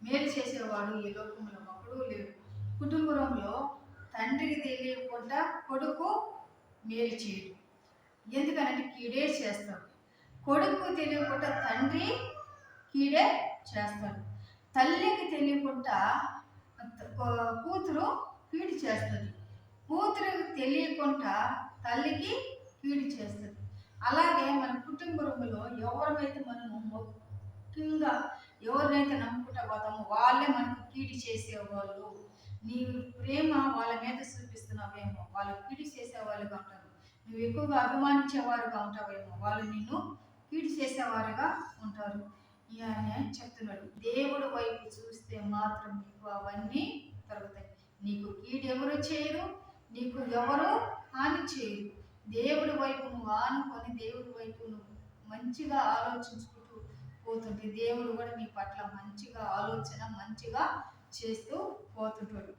మేలు చేసేవాడు ఈ లోకంలో ఒకడు లేడు. కుటుంబంలో తండ్రికి తెలియకుండా కొడుకు మేలు చేయడు. ఎందుకనంటే కీడే చేస్తాడు. కొడుకు తెలియకుండా తండ్రి కీడే చేస్తాడు. తల్లికి తెలియకుండా కూతురు కీడు చేస్తుంది. కూతురికి తెలియకుండా తల్లికి కీడు చేస్తుంది. అలాగే మన కుటుంబంలో ఎవరినైతే మనము ముఖ్యంగా ఎవరినైతే నమ్ముకుంటా పోతామో వాళ్ళే మనకు కీడు చేసేవాళ్ళు. నీ ప్రేమ వాళ్ళ మీద చూపిస్తున్నావేమో వాళ్ళు కీడు చేసేవాళ్ళుగా ఉంటారు. నువ్వు ఎక్కువగా అభిమానించేవారుగా ఉంటావేమో వాళ్ళు నిన్ను కీడు చేసేవారుగా ఉంటారు అని చెప్తున్నాడు. దేవుడు వైపు చూస్తే మాత్రం నీకు అవన్నీ దొరుకుతాయి. నీకు కీడు ఎవరు చేయరు, నీకు ఎవరు హాని చేయరు. దేవుడి వైపు నువ్వు ఆనుకొని దేవుడి వైపు నువ్వు మంచిగా ఆలోచించుకుంటూ పోతుంటే దేవుడు కూడా నీ పట్ల మంచిగా ఆలోచన మంచిగా చేస్తూ పోతుంటాడు.